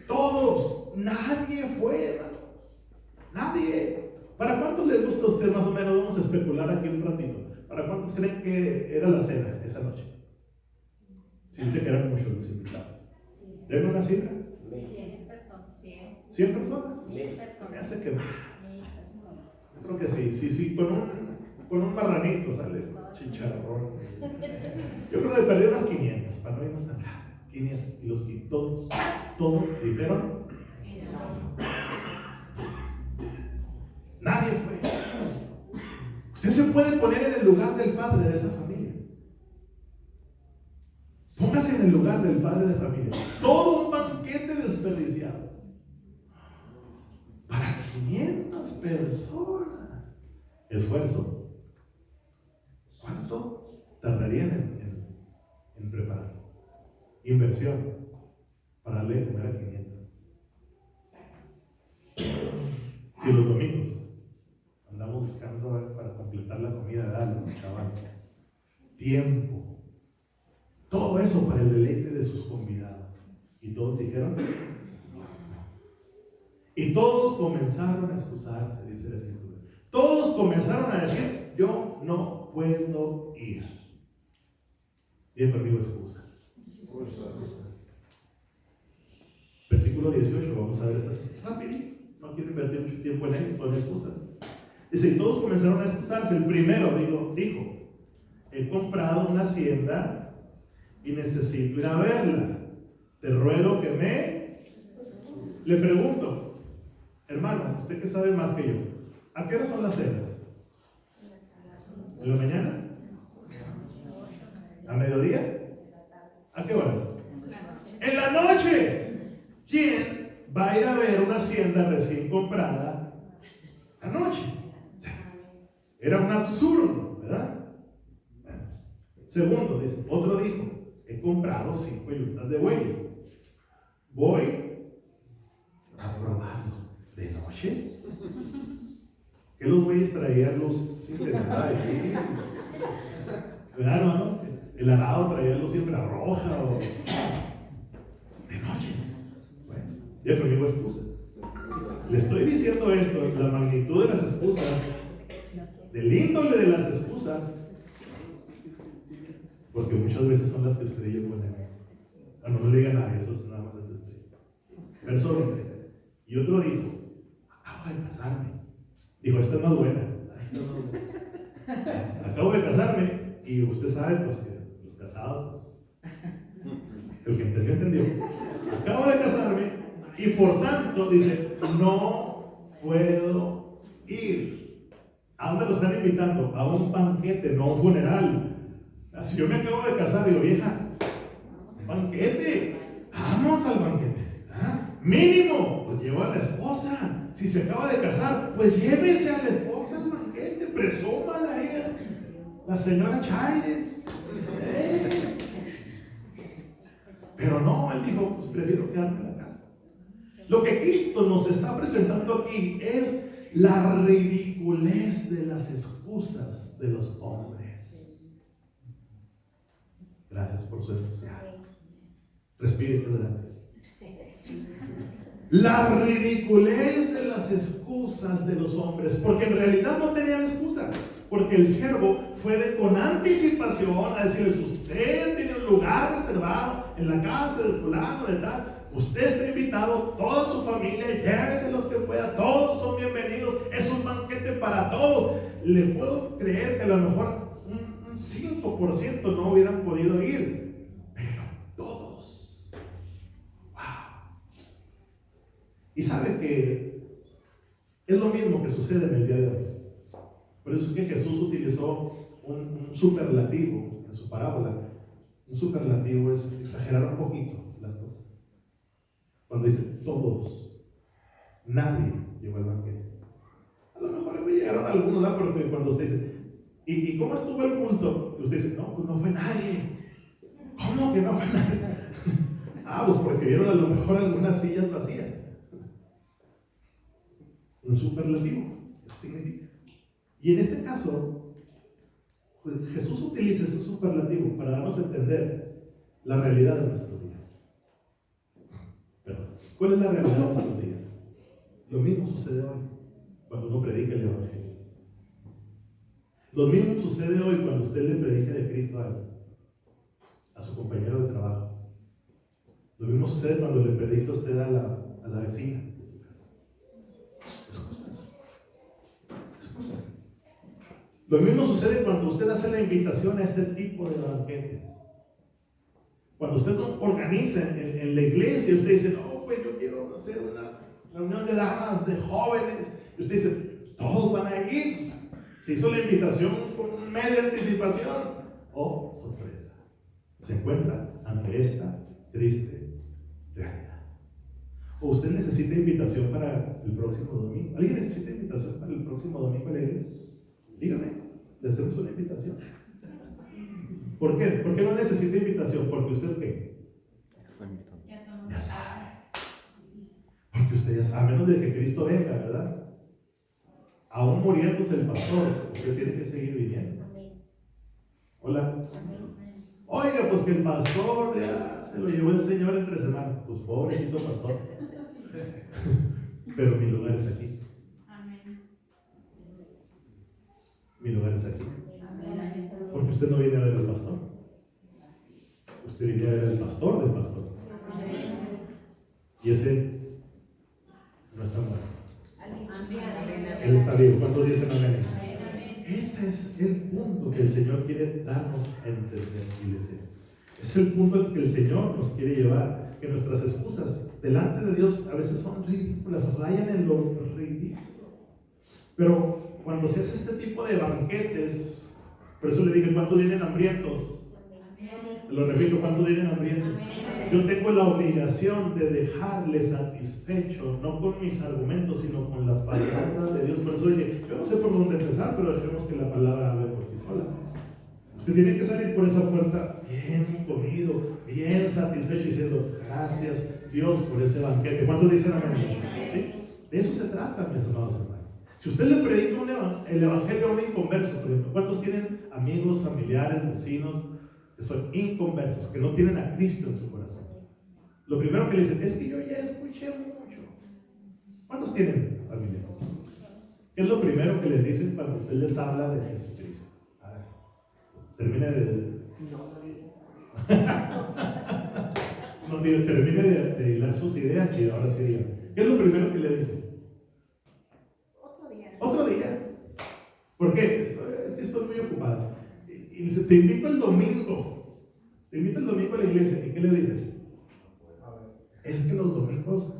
Todos, nadie fue, hermano. Nadie. ¿Para cuántos les gusta a usted más o menos? Vamos a especular aquí un ratito. ¿Para cuántos creen que era la cena esa noche? Sí, dice que eran muchos los invitados. ¿Denme una cifra? 100 personas. 100 personas. 1000 personas. Me hace que más. Yo creo que sí. Con un marranito sale chicharrón. Yo creo que perdí unas 500, para no irnos tan grave. 500. Y los que todos dijeron. Nadie fue. Usted se puede poner en el lugar del padre de esa familia. Póngase en el lugar del padre de familia. Todo un banquete desperdiciado para 500 personas. Esfuerzo. ¿Cuánto tardarían en preparar? Inversión para darle de comer a 500. Si los domingos andamos buscando para completar la comida de los chavales, tiempo. Todo eso para el deleite de sus convidados. Y todos dijeron, y todos comenzaron a excusarse, dice la Escritura. Todos comenzaron a decir: yo no puedo ir. Diga conmigo: excusas. Versículo 18, vamos a ver estas rápido. No quiero invertir mucho tiempo en ello, son excusas. Dice: y todos comenzaron a excusarse. El primero dijo: he comprado una hacienda y necesito ir a verla. Te ruego que me... Le pregunto, hermano, usted que sabe más que yo, ¿a qué hora son las cenas? ¿En la mañana? ¿A mediodía? ¿A qué horas? ¡En la noche! ¿Quién va a ir a ver una hacienda recién comprada anoche? Era un absurdo, ¿verdad? Bueno. Segundo, dice, otro dijo: he comprado 5 yuntas de bueyes. Voy a probarlos de noche. Que los bueyes traían luz infrarroja, ¿verdad, hermano? El arado traía luz infrarroja o... de noche. Bueno, ya conmigo excusas. Le estoy diciendo esto, la magnitud de las excusas, del índole de las excusas, porque muchas veces son las que usted y yo ponemos. Bueno, no le digan a nadie, eso es nada más de usted. Verso 20. Y otro dijo: acabo de casarme. Dijo: esta es más buena. Acabo de casarme y usted sabe pues que los casados, pues, el que entendió. Acabo de casarme y por tanto dice, no puedo ir. ¿A dónde lo están invitando? A un banquete, no a un funeral. Si yo me acabo de casar, digo, vieja, banquete, vamos al banquete. Mínimo, pues llevo a la esposa. Si se acaba de casar, pues llévese a la esposa al banquete, presúmala a ella, la señora Chaires. Pero no, él dijo, pues prefiero quedarme en la casa. Lo que Cristo nos está presentando aquí es la ridiculez de las excusas de los hombres. Gracias por su entusiasmo. Respire adelante. La ridiculez de las excusas de los hombres, porque en realidad no tenían excusa, porque el siervo fue con anticipación a decirles, usted tiene un lugar reservado en la casa del fulano de tal, usted está invitado, toda su familia, llévese los que pueda, todos son bienvenidos, es un banquete para todos. Le puedo creer que a lo mejor un 5% no hubieran podido ir, pero todos. Wow. Y sabe que es lo mismo que sucede en el día de hoy. Por eso es que Jesús utilizó un superlativo en su parábola. Un superlativo es exagerar un poquito las cosas. Cuando dice todos, nadie llegó al banquete. A lo mejor llegaron algunos, ¿verdad? Porque cuando usted dice, ¿y cómo estuvo el culto? Y usted dice, no, pues no fue nadie. ¿Cómo que no fue nadie? Pues porque vieron a lo mejor algunas sillas vacías. Un superlativo, eso significa. Y en este caso, Jesús utiliza ese superlativo para darnos a entender la realidad de nuestros días. Pero, ¿cuál es la realidad de nuestros días? Lo mismo sucede hoy cuando uno predica el Evangelio. Lo mismo sucede hoy cuando usted le predica de Cristo a su compañero de trabajo. Lo mismo sucede cuando le predica usted a la vecina de su casa. Excusas. Lo mismo sucede cuando usted hace la invitación a este tipo de banquetes. Cuando usted organiza en la iglesia, usted dice, no, pues yo quiero hacer una reunión de damas, de jóvenes. Y usted dice, todos van a ir. Se hizo la invitación con un mes de anticipación. Oh, sorpresa. Se encuentra ante esta triste realidad. ¿O usted necesita invitación para el próximo domingo? ¿Alguien necesita invitación para el próximo domingo a la iglesia? Dígame, le hacemos una invitación. ¿Por qué? ¿Por qué no necesita invitación? Porque usted ¿qué? Ya sabe. Porque usted ya sabe, a menos de que Cristo venga, ¿verdad? Aún muriéndose el pastor, usted tiene que seguir viniendo. Hola. Oiga, pues que el pastor ya se lo llevó el Señor entre semanas. Pues pobrecito pastor. Pero mi lugar es aquí. Mi lugar es aquí. Porque usted no viene a ver al pastor. Usted viene a ver al pastor del pastor. Y ese no está muerto. Él está vivo. ¿Cuántos dicen amén? Ese es el punto que el Señor quiere darnos a entender, iglesia. Es el punto en que el Señor nos quiere llevar. Que nuestras excusas delante de Dios a veces son ridículas, rayan en lo ridículo. Pero cuando se hace este tipo de banquetes, por eso le dije, ¿cuántos vienen hambrientos? Lo repito, ¿cuántos vienen hambrientos? Yo tengo la obligación de dejarle satisfecho, no con mis argumentos, sino con la palabra de Dios. Por eso dije, yo no sé por dónde empezar, pero dejemos que la palabra hable por sí sola. Usted tiene que salir por esa puerta bien comido, bien satisfecho, diciendo, gracias Dios por ese banquete. ¿Cuántos dicen amén? ¿Sí? De eso se trata, mis amados hermanos. Si usted le predica el evangelio a un inconverso, por ejemplo, ¿cuántos tienen amigos, familiares, vecinos que son inconversos, que no tienen a Cristo en su corazón? Lo primero que le dicen es que yo ya escuché mucho. ¿Cuántos tienen familia? ¿Qué es lo primero que les dicen cuando usted les habla de Jesucristo? A ver, termine de... No, termine de hilar sus ideas y ahora sí digan. ¿Qué es lo primero que le dicen? Otro día. ¿Por qué? Es que esto Y dice, te invito el domingo. Te invito el domingo a la iglesia. ¿Y qué le dices? Es que los domingos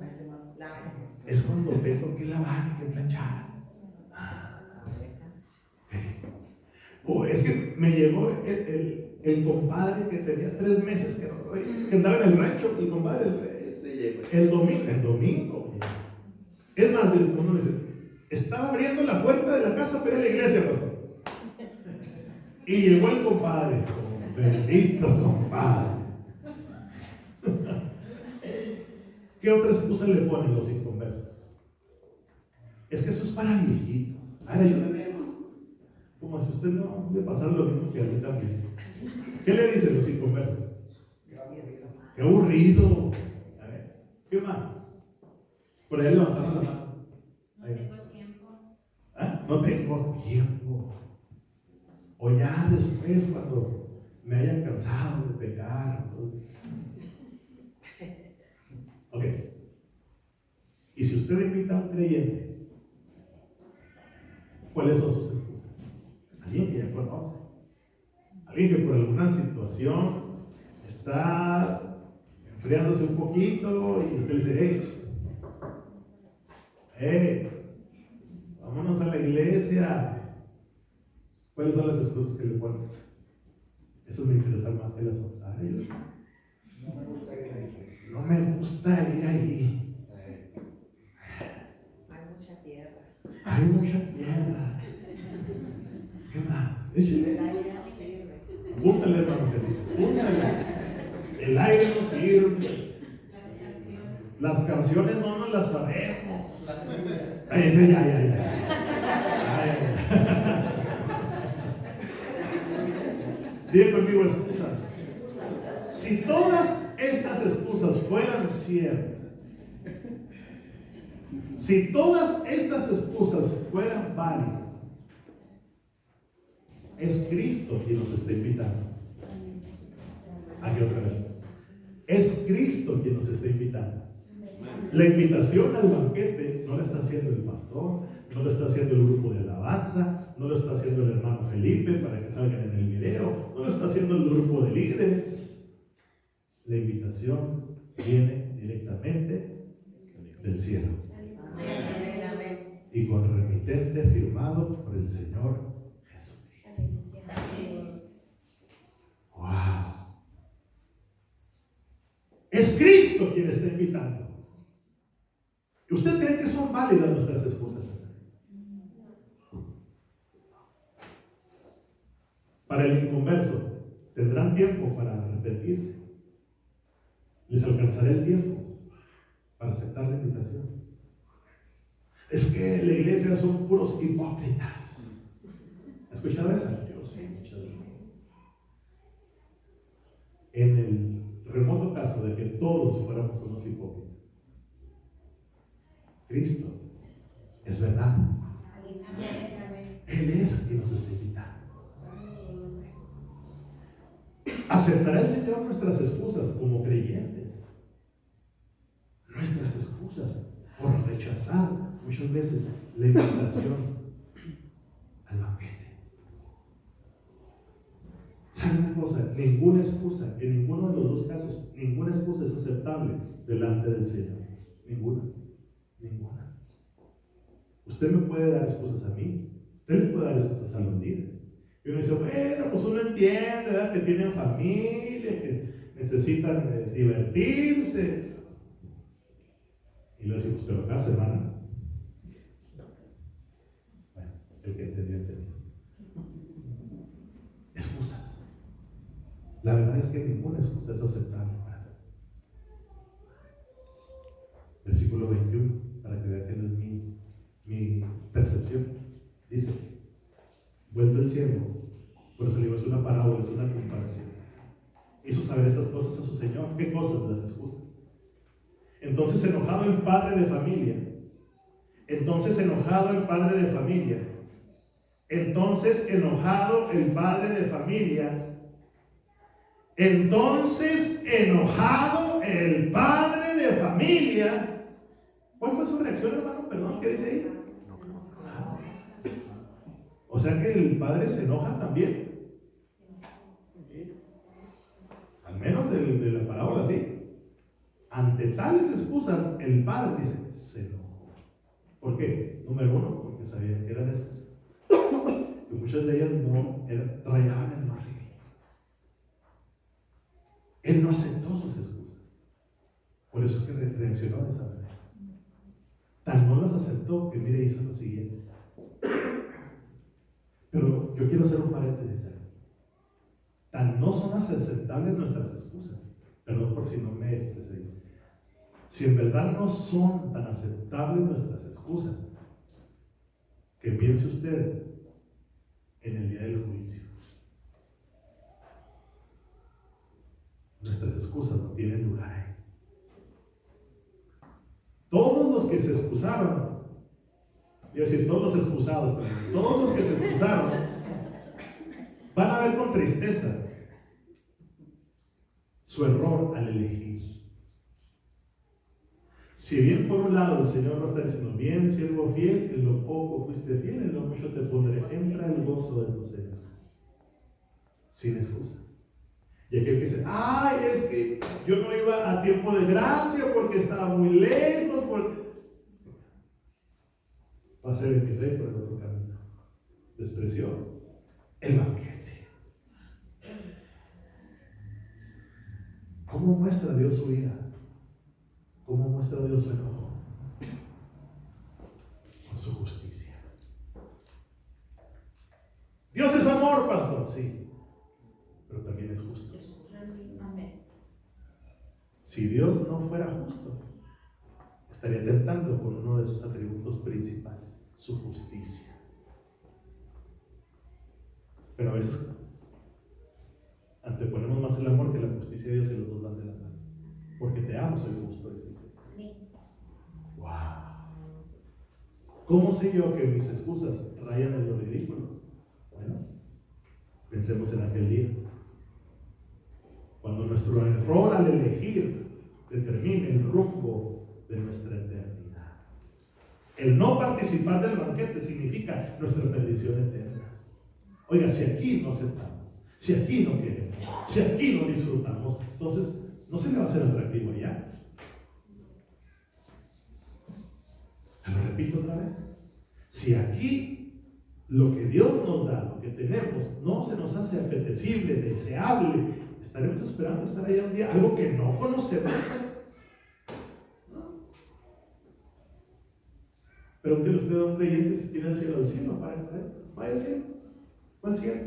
es cuando tengo que lavar, que planchar. O es que me llegó el compadre que tenía 3 meses que andaba en el rancho. El compadre ese llegó el domingo. Es más, uno me dice, estaba abriendo la puerta de la casa para ir a la iglesia, pastor. Y llegó el compadre, bendito compadre. ¿Qué otra excusa le ponen los inconversos? Es que eso es para viejitos. Ayúdenme. Como si usted no le pasara lo mismo que a mí también. ¿Qué le dicen los inconversos? Qué aburrido. A ver, ¿qué más? Por ahí levantaron la mano. No tengo tiempo. ¿Ah? No tengo tiempo. O ya después, cuando me haya cansado de pecar. Ok. Y si usted invita a un creyente, ¿cuáles son sus excusas? Alguien que ya conoce. Alguien que por alguna situación está enfriándose un poquito y usted le dice, hey, vámonos a la iglesia. ¿Cuáles son las excusas que le ponen? Eso me interesa más que las otras. No me gusta ir ahí. Hay mucha tierra. Hay mucha tierra. ¿Qué más? Échale. El aire no sirve. Púntale, hermano Felipe. Púntale. El aire no sirve. Las canciones no nos las sabemos. Ay, ese ya. Diga conmigo excusas. Si todas estas excusas fueran ciertas, si todas estas excusas fueran válidas, es Cristo quien nos está invitando. Aquí otra vez. Es Cristo quien nos está invitando. La invitación al banquete no la está haciendo el pastor, no lo está haciendo el grupo de alabanza, no lo está haciendo el hermano Felipe para que salgan en el video, no lo está haciendo el grupo de líderes. La invitación viene directamente del cielo. Amén. Y con remitente firmado por el Señor Jesucristo. ¡Wow! Es Cristo quien está invitando. ¿Usted cree que son válidas nuestras excusas? Para el inconverso, ¿tendrán tiempo para arrepentirse? ¿Les alcanzará el tiempo para aceptar la invitación? Es que la iglesia son puros hipócritas. ¿Has escuchado esa? Yo sí, muchas veces. En el remoto caso de que todos fuéramos unos hipócritas, Cristo es verdad. Él es quien nos está invitando. ¿Aceptará el Señor nuestras excusas como creyentes? Nuestras excusas por rechazar muchas veces la invitación al banquete. ¿Saben una cosa? Ninguna excusa, en ninguno de los dos casos, ninguna excusa es aceptable delante del Señor. Ninguna. Usted me puede dar excusas a mí, usted le puede dar excusas a los líderes. Y uno dice, bueno, pues uno entiende, ¿verdad? Que tienen familia, que necesitan divertirse. Y le decimos, pero cada semana. Bueno, el que entendió. Excusas. La verdad es que ninguna excusa es aceptable para mí. Versículo 21, para que vean que no es mi percepción. Dice, vuelve el siervo, por eso le digo, es una parábola, es una comparación. Hizo saber estas cosas a su señor. ¿Qué cosas? Las excusas. Entonces enojado el padre de familia. Entonces enojado el padre de familia ¿Cuál fue su reacción, hermano? Perdón, ¿qué dice ahí? O sea que el padre se enoja también. ante tales excusas, el padre dice, se enojó. ¿Por qué? Número uno, porque sabía que eran excusas. Que muchas de ellas rayaban en lo ridículo. Él no aceptó sus excusas. Por eso es que reaccionó de esa manera. Tan no las aceptó que mire hizo lo siguiente. Pero yo quiero hacer un paréntesis ahí. Tan no son aceptables nuestras excusas. Perdón por si no me expresé. Si en verdad no son tan aceptables nuestras excusas, que piense usted en el día del juicio. Nuestras excusas no tienen lugar ahí. Todos los que se excusaron, quiero decir, todos los excusados, pero todos los que se excusaron, van a ver con tristeza su error al elegir. Si bien por un lado el Señor va a estar diciendo, bien, siervo fiel, en lo poco fuiste fiel, en lo mucho te pondré, entra el gozo de tu Señor. Sin excusas. Y aquel que dice, ay, es que yo no iba a tiempo de gracia porque estaba muy lejos, va a ser el que rey por el otro camino. Despreció el banquete. ¿Cómo muestra Dios su ira? ¿Cómo muestra Dios su enojo? Con su justicia. Dios es amor, pastor, sí, pero también es justo. Si Dios no fuera justo, estaría tentando con uno de sus atributos principales, su justicia. Pero a veces anteponemos más el amor que la justicia de Dios y los dos van de la mano. Porque te amo, soy justo, dice el Señor. Wow. ¿Cómo sé yo que mis excusas rayan en lo ridículo? Bueno, pensemos en aquel día. Cuando nuestro error al elegir determine el rumbo de nuestra eternidad. El no participar del banquete significa nuestra perdición eterna. Oiga, si aquí no aceptamos, si aquí no queremos, si aquí no disfrutamos, entonces no se le va a hacer atractivo allá. Se lo repito otra vez. Si aquí lo que Dios nos da, lo que tenemos, no se nos hace apetecible, deseable, estaremos esperando estar allá un día, algo que no conocemos. Pregúntele usted a un creyente si tiene el cielo al cielo para entrar. Vaya al cielo. ¿Cuál cielo?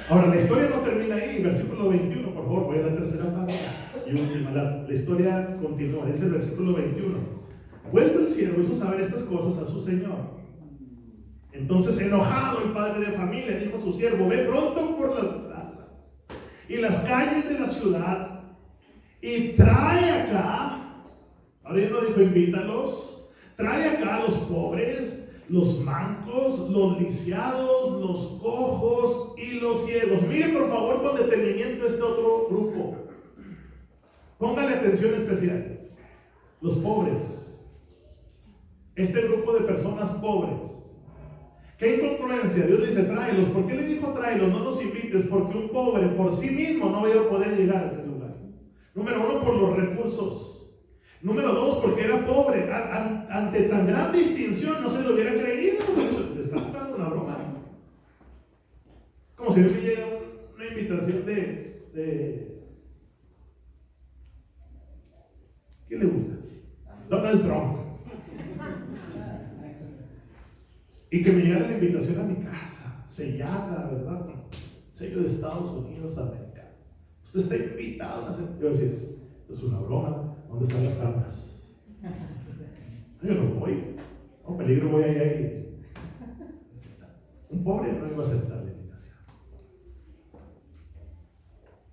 Ahora, la historia no termina ahí. Versículo 21, por favor, voy a la tercera página. Y última, la historia continúa. Es el versículo 21. Vuelto el siervo hizo saber estas cosas a su señor. Entonces, enojado el padre de familia dijo a su siervo: ve pronto por las plazas y las calles de la ciudad y trae acá. Ahora ya no dijo invítalos. Trae acá a los pobres, los mancos, los lisiados, los cojos y los ciegos. Miren por favor con detenimiento este otro grupo. Póngale atención especial. Los pobres. Este grupo de personas pobres. ¿Qué incongruencia? Dios dice tráelos. ¿Por qué le dijo tráelos? No los invites, porque un pobre por sí mismo no iba a poder llegar a ese lugar. Número uno, por los recursos. Número dos, porque era pobre. Ante tan gran distinción no se lo hubiera creído. Le está dando una broma. Como si me llega una invitación de ¿qué le gusta? Donald Trump. Y que me llegara la invitación a mi casa, sellada, ¿verdad? Sello de Estados Unidos americano. Usted está invitado a hacer. Yo decía, es una broma. ¿Dónde están las cámaras? Yo no voy. No, peligro voy allá y. Un pobre no iba a aceptar la invitación.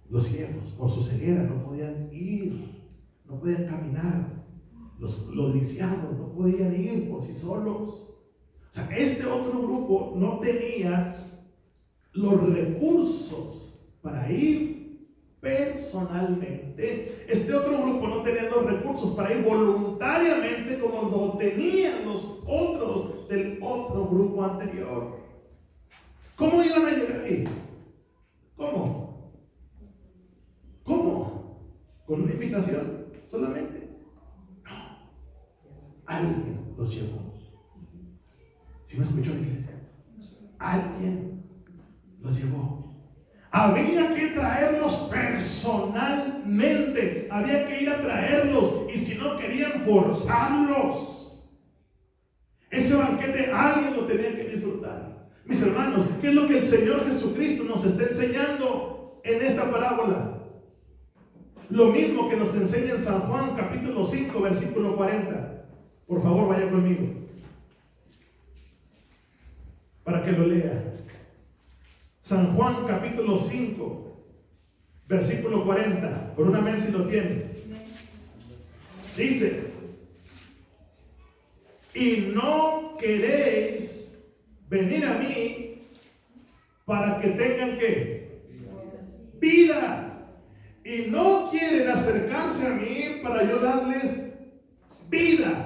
Los ciegos, por su ceguera, no podían ir, no podían caminar. Los lisiados no podían ir por sí solos. O sea, este otro grupo no tenía los recursos para ir personalmente. Este otro grupo no tenía los recursos para ir voluntariamente como lo tenían los otros del otro grupo anterior. ¿Cómo iban a llegar ahí? ¿Cómo con una invitación solamente. No, alguien los llevó. ¿Sí me escuchó, iglesia? Alguien los llevó. Había que traerlos personalmente, había que ir a traerlos, y si no querían, forzarlos. Ese banquete alguien lo tenía que disfrutar. Mis hermanos, ¿qué es lo que el Señor Jesucristo nos está enseñando en esta parábola? Lo mismo que nos enseña en San Juan capítulo 5 versículo 40. Por favor, vaya conmigo para que lo lea. San Juan capítulo 5 versículo 40. Por una vez si lo tiene. Dice: y no queréis venir a mí para que tengan ¿qué? Vida. Y no quieren acercarse a mí para yo darles vida.